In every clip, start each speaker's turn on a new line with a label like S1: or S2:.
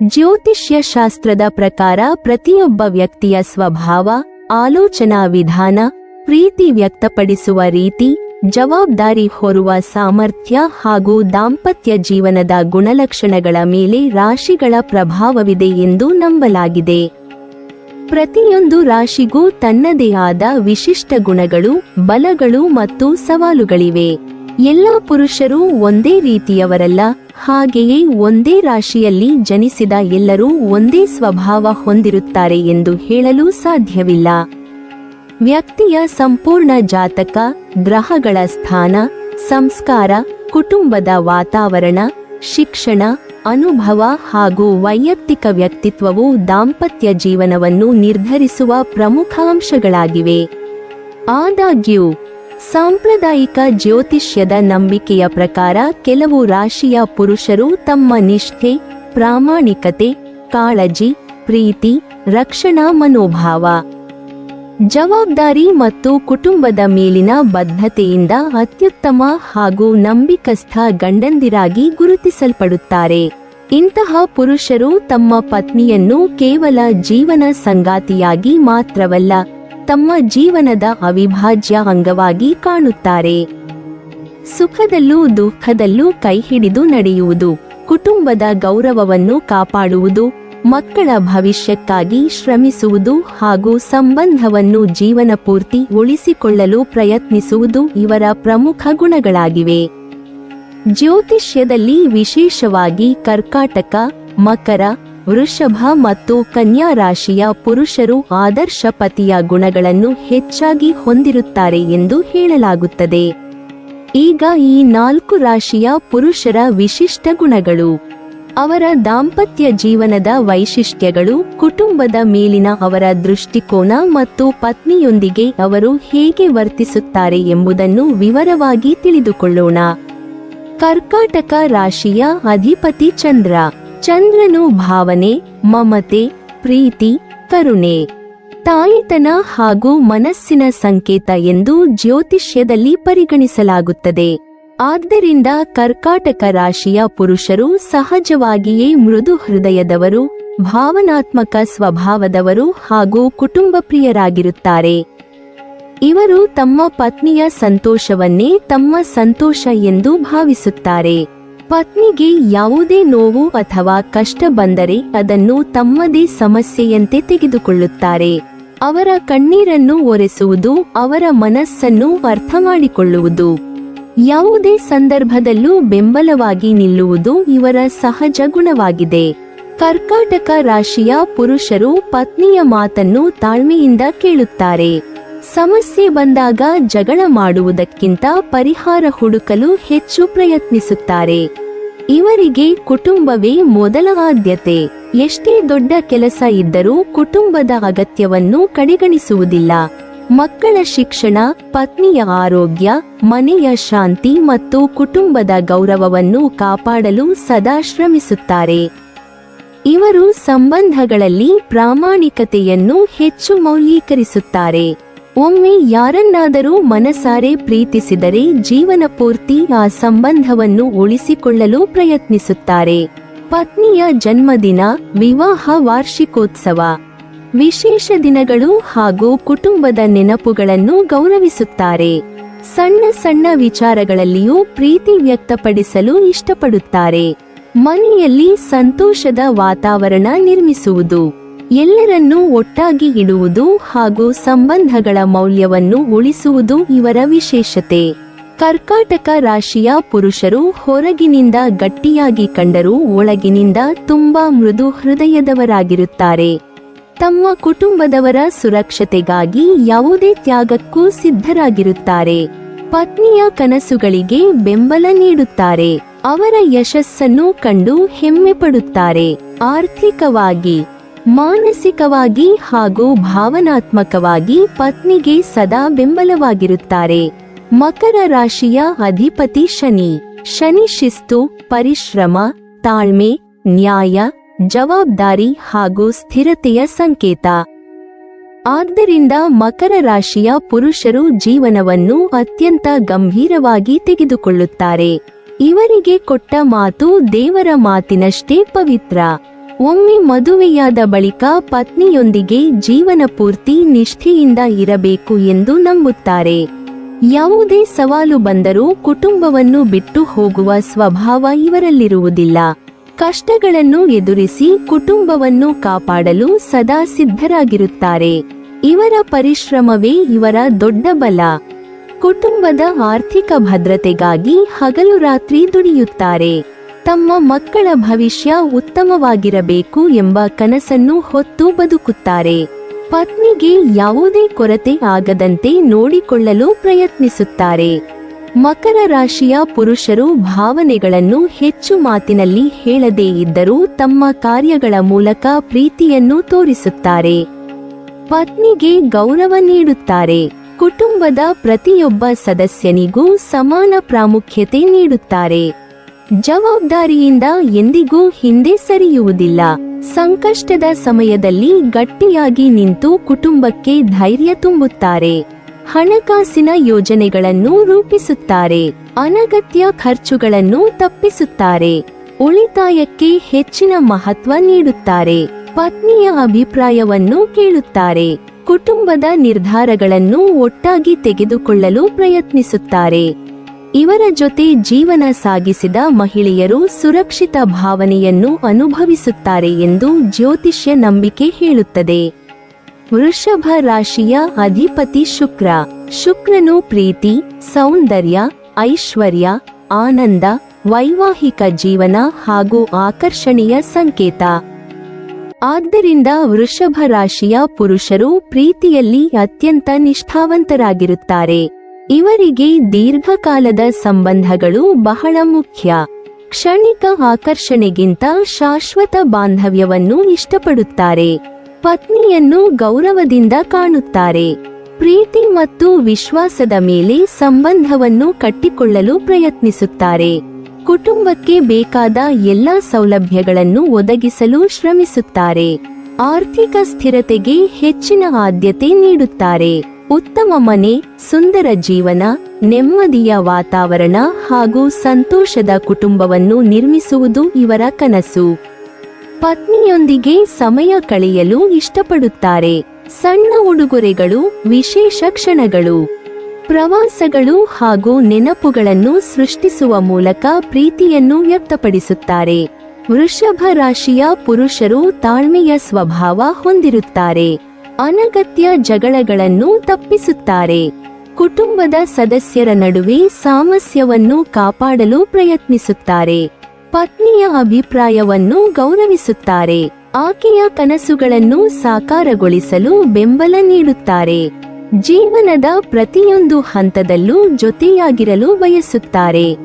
S1: ಜ್ಯೋತಿಷ್ಯ ಶಾಸ್ತ್ರದ ಪ್ರಕಾರ ಪ್ರತಿಯೊಬ್ಬ ವ್ಯಕ್ತಿಯ ಸ್ವಭಾವ, ಆಲೋಚನಾ ವಿಧಾನ, ಪ್ರೀತಿ ವ್ಯಕ್ತಪಡಿಸುವ ರೀತಿ, ಜವಾಬ್ದಾರಿ ಹೊರುವ ಸಾಮರ್ಥ್ಯ ಹಾಗೂ ದಾಂಪತ್ಯ ಜೀವನದ ಗುಣಲಕ್ಷಣಗಳ ಮೇಲೆ ರಾಶಿಗಳ ಪ್ರಭಾವವಿದೆ ಎಂದು ನಂಬಲಾಗಿದೆ. ಪ್ರತಿಯೊಂದು ರಾಶಿಗೂ ತನ್ನದೇ ಆದ ವಿಶಿಷ್ಟ ಗುಣಗಳು, ಬಲಗಳು ಮತ್ತು ಸವಾಲುಗಳಿವೆ. ಎಲ್ಲ ಪುರುಷರು ಒಂದೇ ರೀತಿಯವರಲ್ಲ, ಹಾಗೆಯೇ ಒಂದೇ ರಾಶಿಯಲ್ಲಿ ಜನಿಸಿದ ಎಲ್ಲರೂ ಒಂದೇ ಸ್ವಭಾವ ಹೊಂದಿರುತ್ತಾರೆ ಎಂದು ಹೇಳಲು ಸಾಧ್ಯವಿಲ್ಲ. ವ್ಯಕ್ತಿಯ ಸಂಪೂರ್ಣ ಜಾತಕ, ಗ್ರಹಗಳ ಸ್ಥಾನ, ಸಂಸ್ಕಾರ, ಕುಟುಂಬದ ವಾತಾವರಣ, ಶಿಕ್ಷಣ, ಅನುಭವ ಹಾಗೂ ವೈಯಕ್ತಿಕ ವ್ಯಕ್ತಿತ್ವವು ದಾಂಪತ್ಯ ಜೀವನವನ್ನು ನಿರ್ಧರಿಸುವ ಪ್ರಮುಖ ಅಂಶಗಳಾಗಿವೆ. ಆದಾಗ್ಯೂ ಸಾಂಪ್ರದಾಯಿಕ ಜ್ಯೋತಿಷ್ಯದ ನಂಬಿಕೆಯ ಪ್ರಕಾರ ಕೆಲವು ರಾಶಿಯ ಪುರುಷರು ತಮ್ಮ ನಿಷ್ಠೆ, ಪ್ರಾಮಾಣಿಕತೆ, ಕಾಳಜಿ, ಪ್ರೀತಿ, ರಕ್ಷಣಾ ಮನೋಭಾವ, ಜವಾಬ್ದಾರಿ ಮತ್ತು ಕುಟುಂಬದ ಮೇಲಿನ ಬದ್ಧತೆಯಿಂದ ಅತ್ಯುತ್ತಮ ಹಾಗೂ ನಂಬಿಕಸ್ಥ ಗಂಡಂದಿರಾಗಿ ಗುರುತಿಸಲ್ಪಡುತ್ತಾರೆ. ಇಂತಹ ಪುರುಷರು ತಮ್ಮ ಪತ್ನಿಯನ್ನು ಕೇವಲ ಜೀವನ ಸಂಗಾತಿಯಾಗಿ ಮಾತ್ರವಲ್ಲ, ತಮ್ಮ ಜೀವನದ ಅವಿಭಾಜ್ಯ ಅಂಗವಾಗಿ ಕಾಣುತ್ತಾರೆ. ಸುಖದಲ್ಲೂ ದುಃಖದಲ್ಲೂ ಕೈಹಿಡಿದು ನಡೆಯುವುದು, ಕುಟುಂಬದ ಗೌರವವನ್ನು ಕಾಪಾಡುವುದು, ಮಕ್ಕಳ ಭವಿಷ್ಯಕ್ಕಾಗಿ ಶ್ರಮಿಸುವುದು ಹಾಗೂ ಸಂಬಂಧವನ್ನು ಜೀವನ ಪೂರ್ತಿ ಉಳಿಸಿಕೊಳ್ಳಲು ಪ್ರಯತ್ನಿಸುವುದು ಇವರ ಪ್ರಮುಖ ಗುಣಗಳಾಗಿವೆ. ಜ್ಯೋತಿಷ್ಯದಲ್ಲಿ ವಿಶೇಷವಾಗಿ ಕರ್ಕಾಟಕ, ಮಕರ, ವೃಷಭ ಮತ್ತು ಕನ್ಯಾ ರಾಶಿಯ ಪುರುಷರು ಆದರ್ಶ ಪತಿಯ ಗುಣಗಳನ್ನು ಹೆಚ್ಚಾಗಿ ಹೊಂದಿರುತ್ತಾರೆ ಎಂದು ಹೇಳಲಾಗುತ್ತದೆ. ಈಗ ಈ 4 ರಾಶಿಯ ಪುರುಷರ ವಿಶಿಷ್ಟ ಗುಣಗಳು. ಅವರ ದಾಂಪತ್ಯ ಜೀವನದ ವೈಶಿಷ್ಟ್ಯಗಳು, ಕುಟುಂಬದ ಮೇಲಿನ ಅವರ ದೃಷ್ಟಿಕೋನ ಮತ್ತು ಪತ್ನಿಯೊಂದಿಗೆ ಅವರು ಹೇಗೆ ವರ್ತಿಸುತ್ತಾರೆ ಎಂಬುದನ್ನು ವಿವರವಾಗಿ ತಿಳಿದುಕೊಳ್ಳೋಣ. ಕರ್ಕಾಟಕ ರಾಶಿಯ ಅಧಿಪತಿ ಚಂದ್ರ. ಚಂದ್ರನು ಭಾವನೆ, ಮಮತೆ, ಪ್ರೀತಿ, ಕರುಣೆ, ತಾಯಿತನ ಹಾಗೂ ಮನಸ್ಸಿನ ಸಂಕೇತ ಎಂದು ಜ್ಯೋತಿಷ್ಯದಲ್ಲಿ ಪರಿಗಣಿಸಲಾಗುತ್ತದೆ. ಆದ್ದರಿಂದ ಕರ್ಕಾಟಕ ರಾಶಿಯ ಪುರುಷರು ಸಹಜವಾಗಿಯೇ ಮೃದು ಹೃದಯದವರು, ಭಾವನಾತ್ಮಕ ಸ್ವಭಾವದವರು ಹಾಗೂ ಕುಟುಂಬ ಪ್ರಿಯರಾಗಿರುತ್ತಾರೆ. ಇವರು ತಮ್ಮ ಪತ್ನಿಯ ಸಂತೋಷವನ್ನೇ ತಮ್ಮ ಸಂತೋಷ ಎಂದು ಭಾವಿಸುತ್ತಾರೆ. ಪತ್ನಿಗೆ ಯಾವುದೇ ನೋವು ಅಥವಾ ಕಷ್ಟ ಬಂದರೆ ಅದನ್ನು ತಮ್ಮದೇ ಸಮಸ್ಯೆಯಂತೆ ತೆಗೆದುಕೊಳ್ಳುತ್ತಾರೆ. ಅವರ ಕಣ್ಣೀರನ್ನು ಒರೆಸುವುದು, ಅವರ ಮನಸ್ಸನ್ನು ಅರ್ಥಮಾಡಿಕೊಳ್ಳುವುದು, ಯಾವುದೇ ಸಂದರ್ಭದಲ್ಲೂ ಬೆಂಬಲವಾಗಿ ನಿಲ್ಲುವುದು ಇವರ ಸಹಜ ಗುಣವಾಗಿದೆ. ಕರ್ಕಾಟಕ ರಾಶಿಯ ಪುರುಷರು ಪತ್ನಿಯ ಮಾತನ್ನು ತಾಳ್ಮೆಯಿಂದ ಕೇಳುತ್ತಾರೆ. ಸಮಸ್ಯೆ ಬಂದಾಗ ಜಗಳ ಮಾಡುವುದಕ್ಕಿಂತ ಪರಿಹಾರ ಹುಡುಕಲು ಹೆಚ್ಚು ಪ್ರಯತ್ನಿಸುತ್ತಾರೆ. ಇವರಿಗೆ ಕುಟುಂಬವೇ ಮೊದಲ ಆದ್ಯತೆ. ಎಷ್ಟೇ ದೊಡ್ಡ ಕೆಲಸ ಇದ್ದರೂ ಕುಟುಂಬದ ಅಗತ್ಯವನ್ನು ಕಡೆಗಣಿಸುವುದಿಲ್ಲ. ಮಕ್ಕಳ ಶಿಕ್ಷಣ, ಪತ್ನಿಯ ಆರೋಗ್ಯ, ಮನೆಯ ಶಾಂತಿ ಮತ್ತು ಕುಟುಂಬದ ಗೌರವವನ್ನು ಕಾಪಾಡಲು ಸದಾ ಶ್ರಮಿಸುತ್ತಾರೆ. ಇವರು ಸಂಬಂಧಗಳಲ್ಲಿ ಪ್ರಾಮಾಣಿಕತೆಯನ್ನು ಹೆಚ್ಚು ಮೌಲ್ಯೀಕರಿಸುತ್ತಾರೆ. ಒಮ್ಮೆ ಯಾರನ್ನಾದರೂ ಮನಸಾರೆ ಪ್ರೀತಿಸಿದರೆ ಜೀವನ ಪೂರ್ತಿ ಆ ಸಂಬಂಧವನ್ನು ಉಳಿಸಿಕೊಳ್ಳಲು ಪ್ರಯತ್ನಿಸುತ್ತಾರೆ. ಪತ್ನಿಯ ಜನ್ಮದಿನ, ವಿವಾಹ ವಾರ್ಷಿಕೋತ್ಸವ, ವಿಶೇಷ ದಿನಗಳು ಹಾಗೂ ಕುಟುಂಬದ ನೆನಪುಗಳನ್ನು ಗೌರವಿಸುತ್ತಾರೆ. ಸಣ್ಣ ಸಣ್ಣ ವಿಚಾರಗಳಲ್ಲಿಯೂ ಪ್ರೀತಿ ವ್ಯಕ್ತಪಡಿಸಲು ಇಷ್ಟಪಡುತ್ತಾರೆ. ಮನೆಯಲ್ಲಿ ಸಂತೋಷದ ವಾತಾವರಣ ನಿರ್ಮಿಸುವುದು, ಎಲ್ಲರನ್ನೂ ಒಟ್ಟಾಗಿ ಇಡುವುದು ಹಾಗೂ ಸಂಬಂಧಗಳ ಮೌಲ್ಯವನ್ನು ಉಳಿಸುವುದು ಇವರ ವಿಶೇಷತೆ. ಕರ್ಕಾಟಕ ರಾಶಿಯ ಪುರುಷರು ಹೊರಗಿನಿಂದ ಗಟ್ಟಿಯಾಗಿ ಕಂಡರೂ ಒಳಗಿನಿಂದ ತುಂಬಾ ಮೃದು ಹೃದಯದವರಾಗಿರುತ್ತಾರೆ. ತಮ್ಮ ಕುಟುಂಬದವರ ಸುರಕ್ಷತೆಗಾಗಿ ಯಾವುದೇ ತ್ಯಾಗಕ್ಕೂ ಸಿದ್ಧರಾಗಿರುತ್ತಾರೆ. ಪತ್ನಿಯ ಕನಸುಗಳಿಗೆ ಬೆಂಬಲ ನೀಡುತ್ತಾರೆ. ಅವರ ಯಶಸ್ಸನ್ನು ಕಂಡು ಹೆಮ್ಮೆ ಪಡುತ್ತಾರೆ. ಆರ್ಥಿಕವಾಗಿ, ಮಾನಸಿಕವಾಗಿ ಹಾಗೂ ಭಾವನಾತ್ಮಕವಾಗಿ ಪತ್ನಿಗೆ ಸದಾ ಬೆಂಬಲವಾಗಿರುತ್ತಾರೆ. ಮಕರ ರಾಶಿಯ ಅಧಿಪತಿ ಶನಿ. ಶನಿ ಶಿಸ್ತು, ಪರಿಶ್ರಮ, ತಾಳ್ಮೆ, ನ್ಯಾಯ, ಜವಾಬ್ದಾರಿ ಹಾಗೂ ಸ್ಥಿರತೆಯ ಸಂಕೇತ. ಆದ್ದರಿಂದ ಮಕರ ರಾಶಿಯ ಪುರುಷರು ಜೀವನವನ್ನು ಅತ್ಯಂತ ಗಂಭೀರವಾಗಿ ತೆಗೆದುಕೊಳ್ಳುತ್ತಾರೆ. ಇವರಿಗೆ ಕೊಟ್ಟ ಮಾತು ದೇವರ ಮಾತಿನಷ್ಟೇ ಪವಿತ್ರ. ಒಮ್ಮೆ ಮದುವೆಯಾದ ಬಳಿಕ ಪತ್ನಿಯೊಂದಿಗೆ ಜೀವನ ಪೂರ್ತಿ ನಿಷ್ಠೆಯಿಂದ ಇರಬೇಕು ಎಂದು ನಂಬುತ್ತಾರೆ. ಯಾವುದೇ ಸವಾಲು ಬಂದರೂ ಕುಟುಂಬವನ್ನು ಬಿಟ್ಟು ಹೋಗುವ ಸ್ವಭಾವ ಇವರಲ್ಲಿರುವುದಿಲ್ಲ. ಕಷ್ಟಗಳನ್ನು ಎದುರಿಸಿ ಕುಟುಂಬವನ್ನು ಕಾಪಾಡಲು ಸದಾ ಸಿದ್ಧರಾಗಿರುತ್ತಾರೆ. ಇವರ ಪರಿಶ್ರಮವೇ ಇವರ ದೊಡ್ಡ ಬಲ. ಕುಟುಂಬದ ಆರ್ಥಿಕ ಭದ್ರತೆಗಾಗಿ ಹಗಲು ರಾತ್ರಿ ದುಡಿಯುತ್ತಾರೆ. ತಮ್ಮ ಮಕ್ಕಳ ಭವಿಷ್ಯ ಉತ್ತಮವಾಗಿರಬೇಕು ಎಂಬ ಕನಸನ್ನು ಹೊತ್ತು ಬದುಕುತ್ತಾರೆ. ಪತ್ನಿಗೆ ಯಾವುದೇ ಕೊರತೆ ಆಗದಂತೆ ನೋಡಿಕೊಳ್ಳಲು ಪ್ರಯತ್ನಿಸುತ್ತಾರೆ. ಮಕರ ರಾಶಿಯ ಪುರುಷರು ಭಾವನೆಗಳನ್ನು ಹೆಚ್ಚು ಮಾತಿನಲ್ಲಿ ಹೇಳದೇ ಇದ್ದರೂ ತಮ್ಮ ಕಾರ್ಯಗಳ ಮೂಲಕ ಪ್ರೀತಿಯನ್ನು ತೋರಿಸುತ್ತಾರೆ. ಪತ್ನಿಗೆ ಗೌರವ ನೀಡುತ್ತಾರೆ. ಕುಟುಂಬದ ಪ್ರತಿಯೊಬ್ಬ ಸದಸ್ಯನಿಗೂ ಸಮಾನ ಪ್ರಾಮುಖ್ಯತೆ ನೀಡುತ್ತಾರೆ. ಜವಾಬ್ದಾರಿಯಿಂದ ಎಂದಿಗೂ ಹಿಂದೆ ಸರಿಯುವುದಿಲ್ಲ. ಸಂಕಷ್ಟದ ಸಮಯದಲ್ಲಿ ಗಟ್ಟಿಯಾಗಿ ನಿಂತು ಕುಟುಂಬಕ್ಕೆ ಧೈರ್ಯ ತುಂಬುತ್ತಾರೆ. ಹಣಕಾಸಿನ ಯೋಜನೆಗಳನ್ನು ರೂಪಿಸುತ್ತಾರೆ. ಅನಗತ್ಯ ಖರ್ಚುಗಳನ್ನು ತಪ್ಪಿಸುತ್ತಾರೆ. ಉಳಿತಾಯಕ್ಕೆ ಹೆಚ್ಚಿನ ಮಹತ್ವ ನೀಡುತ್ತಾರೆ. ಪತ್ನಿಯ ಅಭಿಪ್ರಾಯವನ್ನು ಕೇಳುತ್ತಾರೆ. ಕುಟುಂಬದ ನಿರ್ಧಾರಗಳನ್ನು ಒಟ್ಟಾಗಿ ತೆಗೆದುಕೊಳ್ಳಲು ಪ್ರಯತ್ನಿಸುತ್ತಾರೆ. ಇವರ ಜೊತೆ ಜೀವನ ಸಾಗಿಸಿದ ಮಹಿಳೆಯರು ಸುರಕ್ಷಿತ ಭಾವನೆಯನ್ನು ಅನುಭವಿಸುತ್ತಾರೆ ಎಂದು ಜ್ಯೋತಿಷ್ಯ ನಂಬಿಕೆ ಹೇಳುತ್ತದೆ. ವೃಷಭ ರಾಶಿಯ ಅಧಿಪತಿ ಶುಕ್ರ. ಶುಕ್ರನು ಪ್ರೀತಿ, ಸೌಂದರ್ಯ, ಐಶ್ವರ್ಯ, ಆನಂದ, ವೈವಾಹಿಕ ಜೀವನ ಹಾಗೂ ಆಕರ್ಷಣೆಯ ಸಂಕೇತ. ಆದ್ದರಿಂದ ವೃಷಭ ರಾಶಿಯ ಪುರುಷರು ಪ್ರೀತಿಯಲ್ಲಿ ಅತ್ಯಂತ ನಿಷ್ಠಾವಂತರಾಗಿರುತ್ತಾರೆ. ಇವರಿಗೆ ದೀರ್ಘಕಾಲದ ಸಂಬಂಧಗಳು ಬಹಳ ಮುಖ್ಯ. ಕ್ಷಣಿಕ ಆಕರ್ಷಣೆಗಿಂತ ಶಾಶ್ವತ ಬಾಂಧವ್ಯವನ್ನು ಇಷ್ಟಪಡುತ್ತಾರೆ. ಪತ್ನಿಯನ್ನು ಗೌರವದಿಂದ ಕಾಣುತ್ತಾರೆ. ಪ್ರೀತಿ ಮತ್ತು ವಿಶ್ವಾಸದ ಮೇಲೆ ಸಂಬಂಧವನ್ನು ಕಟ್ಟಿಕೊಳ್ಳಲು ಪ್ರಯತ್ನಿಸುತ್ತಾರೆ. ಕುಟುಂಬಕ್ಕೆ ಬೇಕಾದ ಎಲ್ಲಾ ಸೌಲಭ್ಯಗಳನ್ನು ಒದಗಿಸಲು ಶ್ರಮಿಸುತ್ತಾರೆ. ಆರ್ಥಿಕ ಸ್ಥಿರತೆಗೆ ಹೆಚ್ಚಿನ ಆದ್ಯತೆ ನೀಡುತ್ತಾರೆ. ಉತ್ತಮ ಮನೆ, ಸುಂದರ ಜೀವನ, ನೆಮ್ಮದಿಯ ವಾತಾವರಣ ಹಾಗೂ ಸಂತೋಷದ ಕುಟುಂಬವನ್ನು ನಿರ್ಮಿಸುವುದು ಇವರ ಕನಸು. ಪತ್ನಿಯೊಂದಿಗೆ ಸಮಯ ಕಳೆಯಲು ಇಷ್ಟಪಡುತ್ತಾರೆ. ಸಣ್ಣ ಉಡುಗೊರೆಗಳು, ವಿಶೇಷ ಕ್ಷಣಗಳು, ಪ್ರವಾಸಗಳು ಹಾಗೂ ನೆನಪುಗಳನ್ನು ಸೃಷ್ಟಿಸುವ ಮೂಲಕ ಪ್ರೀತಿಯನ್ನು ವ್ಯಕ್ತಪಡಿಸುತ್ತಾರೆ. ವೃಷಭ ರಾಶಿಯ ಪುರುಷರು ತಾಳ್ಮೆಯ ಸ್ವಭಾವ ಹೊಂದಿರುತ್ತಾರೆ. ಅನಗತ್ಯ ಜಗಳಗಳನ್ನು ತಪ್ಪಿಸುತ್ತಾರೆ. ಕುಟುಂಬದ ಸದಸ್ಯರ ನಡುವೆ ಸಾಮರಸ್ಯವನ್ನು ಕಾಪಾಡಲು ಪ್ರಯತ್ನಿಸುತ್ತಾರೆ. ಪತ್ನಿಯ ಅಭಿಪ್ರಾಯವನ್ನು ಗೌರವಿಸುತ್ತಾರೆ. ಆಕೆಯ ಕನಸುಗಳನ್ನು ಸಾಕಾರಗೊಳಿಸಲು ಬೆಂಬಲ ನೀಡುತ್ತಾರೆ. ಜೀವನದ ಪ್ರತಿಯೊಂದು ಹಂತದಲ್ಲೂ ಜೊತೆಯಾಗಿರಲು ಬಯಸುತ್ತಾರೆ.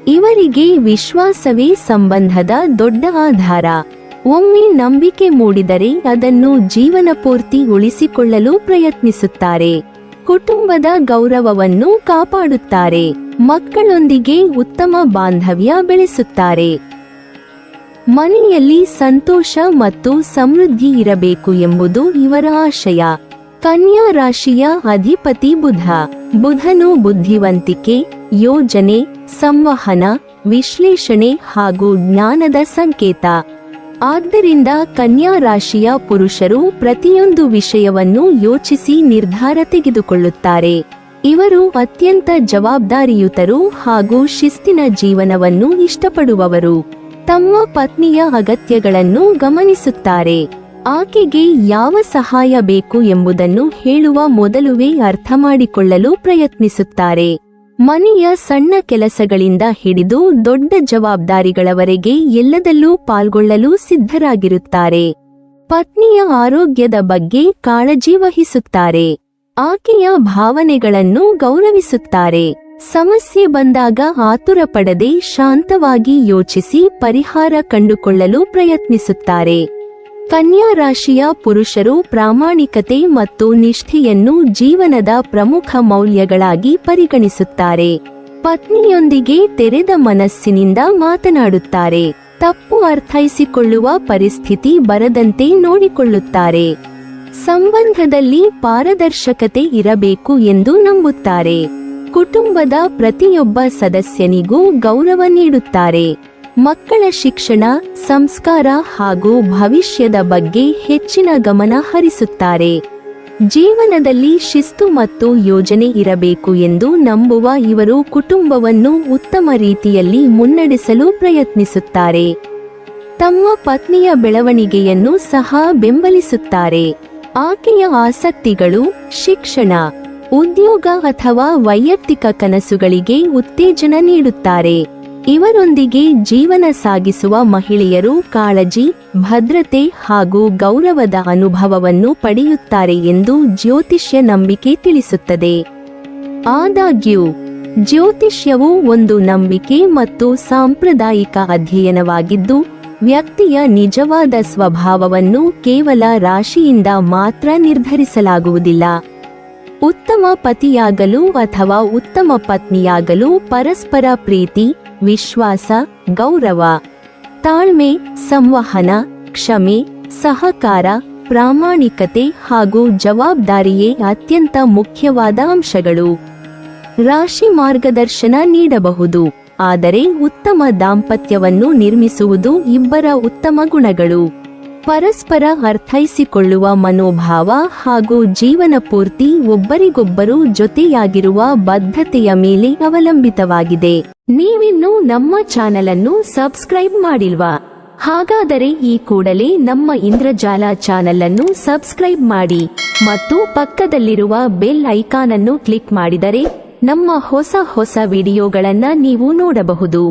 S1: ಇವರಿಗೆ ವಿಶ್ವಾಸವೇ ಸಂಬಂಧದ ದೊಡ್ಡ ಆಧಾರ. ಒಮ್ಮೆ ನಂಬಿಕೆ ಮೂಡಿದರೆ ಅದನ್ನು ಜೀವನ ಪೂರ್ತಿ ಉಳಿಸಿಕೊಳ್ಳಲು ಪ್ರಯತ್ನಿಸುತ್ತಾರೆ. ಕುಟುಂಬದ ಗೌರವವನ್ನು ಕಾಪಾಡುತ್ತಾರೆ. ಮಕ್ಕಳೊಂದಿಗೆ ಉತ್ತಮ ಬಾಂಧವ್ಯ ಬೆಳೆಸುತ್ತಾರೆ. ಮನೆಯಲ್ಲಿ ಸಂತೋಷ ಮತ್ತು ಸಮೃದ್ಧಿ ಇರಬೇಕು ಎಂಬುದು ಇವರ ಆಶಯ. ಕನ್ಯಾ ರಾಶಿಯ ಅಧಿಪತಿ ಬುಧ. ಬುಧನು ಬುದ್ಧಿವಂತಿಕೆ, ಯೋಜನೆ, ಸಂವಹನ, ವಿಶ್ಲೇಷಣೆ ಹಾಗೂ ಜ್ಞಾನದ ಸಂಕೇತ. ಆದ್ದರಿಂದ ಕನ್ಯಾ ರಾಶಿಯ ಪುರುಷರು ಪ್ರತಿಯೊಂದು ವಿಷಯವನ್ನು ಯೋಚಿಸಿ ನಿರ್ಧಾರ ತೆಗೆದುಕೊಳ್ಳುತ್ತಾರೆ. ಇವರು ಅತ್ಯಂತ ಜವಾಬ್ದಾರಿಯುತರು ಹಾಗೂ ಶಿಸ್ತಿನ ಜೀವನವನ್ನು ಇಷ್ಟಪಡುವವರು. ತಮ್ಮ ಪತ್ನಿಯ ಅಗತ್ಯಗಳನ್ನು ಗಮನಿಸುತ್ತಾರೆ. ಆಕೆಗೆ ಯಾವ ಸಹಾಯ ಬೇಕು ಎಂಬುದನ್ನು ಹೇಳುವ ಮೊದಲುವೇ ಅರ್ಥಮಾಡಿಕೊಳ್ಳಲು ಪ್ರಯತ್ನಿಸುತ್ತಾರೆ. ಮನೆಯ ಸಣ್ಣ ಕೆಲಸಗಳಿಂದ ಹಿಡಿದು ದೊಡ್ಡ ಜವಾಬ್ದಾರಿಗಳವರೆಗೆ ಎಲ್ಲದಲ್ಲೂ ಪಾಲ್ಗೊಳ್ಳಲು ಸಿದ್ಧರಾಗಿರುತ್ತಾರೆ. ಪತ್ನಿಯ ಆರೋಗ್ಯದ ಬಗ್ಗೆ ಕಾಳಜಿ ವಹಿಸುತ್ತಾರೆ. ಆಕೆಯ ಭಾವನೆಗಳನ್ನು ಗೌರವಿಸುತ್ತಾರೆ. ಸಮಸ್ಯೆ ಬಂದಾಗ ಆತುರ ಪಡದೆ ಶಾಂತವಾಗಿ ಯೋಚಿಸಿ ಪರಿಹಾರ ಕಂಡುಕೊಳ್ಳಲು ಪ್ರಯತ್ನಿಸುತ್ತಾರೆ. ಕನ್ಯಾ ರಾಶಿಯ ಪುರುಷರು ಪ್ರಾಮಾಣಿಕತೆ ಮತ್ತು ನಿಷ್ಠೆಯನ್ನು ಜೀವನದ ಪ್ರಮುಖ ಮೌಲ್ಯಗಳಾಗಿ ಪರಿಗಣಿಸುತ್ತಾರೆ. ಪತ್ನಿಯೊಂದಿಗೆ ತೆರೆದ ಮನಸ್ಸಿನಿಂದ ಮಾತನಾಡುತ್ತಾರೆ. ತಪ್ಪು ಅರ್ಥೈಸಿಕೊಳ್ಳುವ ಪರಿಸ್ಥಿತಿ ಬರದಂತೆ ನೋಡಿಕೊಳ್ಳುತ್ತಾರೆ. ಸಂಬಂಧದಲ್ಲಿ ಪಾರದರ್ಶಕತೆ ಇರಬೇಕು ಎಂದು ನಂಬುತ್ತಾರೆ. ಕುಟುಂಬದ ಪ್ರತಿಯೊಬ್ಬ ಸದಸ್ಯನಿಗೂ ಗೌರವ ನೀಡುತ್ತಾರೆ. ಮಕ್ಕಳ ಶಿಕ್ಷಣ, ಸಂಸ್ಕಾರ ಹಾಗೂ ಭವಿಷ್ಯದ ಬಗ್ಗೆ ಹೆಚ್ಚಿನ ಗಮನ ಹರಿಸುತ್ತಾರೆ. ಜೀವನದಲ್ಲಿ ಶಿಸ್ತು ಮತ್ತು ಯೋಜನೆ ಇರಬೇಕು ಎಂದು ನಂಬುವ ಇವರು ಕುಟುಂಬವನ್ನು ಉತ್ತಮ ರೀತಿಯಲ್ಲಿ ಮುನ್ನಡೆಸಲು ಪ್ರಯತ್ನಿಸುತ್ತಾರೆ. ತಮ್ಮ ಪತ್ನಿಯ ಬೆಳವಣಿಗೆಯನ್ನು ಸಹ ಬೆಂಬಲಿಸುತ್ತಾರೆ. ಆಕೆಯ ಆಸಕ್ತಿಗಳು, ಶಿಕ್ಷಣ, ಉದ್ಯೋಗ ಅಥವಾ ವೈಯಕ್ತಿಕ ಕನಸುಗಳಿಗೆ ಉತ್ತೇಜನ ನೀಡುತ್ತಾರೆ. ಇವರೊಂದಿಗೆ ಜೀವನ ಸಾಗಿಸುವ ಮಹಿಳೆಯರು ಕಾಳಜಿ, ಭದ್ರತೆ ಹಾಗೂ ಗೌರವದ ಅನುಭವವನ್ನು ಪಡೆಯುತ್ತಾರೆ ಎಂದು ಜ್ಯೋತಿಷ್ಯ ನಂಬಿಕೆ ತಿಳಿಸುತ್ತದೆ. ಆದಾಗ್ಯೂ, ಜ್ಯೋತಿಷ್ಯವು ಒಂದು ನಂಬಿಕೆ ಮತ್ತು ಸಾಂಪ್ರದಾಯಿಕ ಅಧ್ಯಯನವಾಗಿದ್ದು, ವ್ಯಕ್ತಿಯ ನಿಜವಾದ ಸ್ವಭಾವವನ್ನು ಕೇವಲ ರಾಶಿಯಿಂದ ಮಾತ್ರ ನಿರ್ಧರಿಸಲಾಗುವುದಿಲ್ಲ. ಉತ್ತಮ ಪತಿಯಾಗಲು ಅಥವಾ ಉತ್ತಮ ಪತ್ನಿಯಾಗಲು ಪರಸ್ಪರ ಪ್ರೀತಿ, ವಿಶ್ವಾಸ, ಗೌರವ, ತಾಳ್ಮೆ, ಸಂವಹನ, ಕ್ಷಮೆ, ಸಹಕಾರ, ಪ್ರಾಮಾಣಿಕತೆ ಹಾಗೂ ಜವಾಬ್ದಾರಿಯೇ ಅತ್ಯಂತ ಮುಖ್ಯವಾದ ಅಂಶಗಳು. ರಾಶಿ ಮಾರ್ಗದರ್ಶನ ನೀಡಬಹುದು, ಆದರೆ ಉತ್ತಮ ದಾಂಪತ್ಯವನ್ನು ನಿರ್ಮಿಸುವುದು ಇಬ್ಬರ ಉತ್ತಮ ಗುಣಗಳು, ಪರಸ್ಪರ ಅರ್ಥೈಸಿಕೊಳ್ಳುವ ಮನೋಭಾವ ಹಾಗೂ ಜೀವನ ಪೂರ್ತಿ ಒಬ್ಬರಿಗೊಬ್ಬರು ಜೊತೆಯಾಗಿರುವ ಬದ್ಧತೆಯ ಮೇಲೆ ಅವಲಂಬಿತವಾಗಿದೆ. ನೀವಿನ್ನೂ ನಮ್ಮ ಚಾನೆಲ್ ಅನ್ನು ಸಬ್ಸ್ಕ್ರೈಬ್ ಮಾಡಿಲ್ವಾ? ಹಾಗಾದರೆ ಈ ಕೂಡಲೇ ನಮ್ಮ ಇಂದ್ರಜಾಲ ಚಾನೆಲ್ ಅನ್ನು ಸಬ್ಸ್ಕ್ರೈಬ್ ಮಾಡಿ ಮತ್ತು ಪಕ್ಕದಲ್ಲಿರುವ ಬೆಲ್ ಐಕಾನ್ ಅನ್ನು ಕ್ಲಿಕ್ ಮಾಡಿದರೆ ನಮ್ಮ ಹೊಸ ವಿಡಿಯೋಗಳನ್ನು ನೀವು ನೋಡಬಹುದು.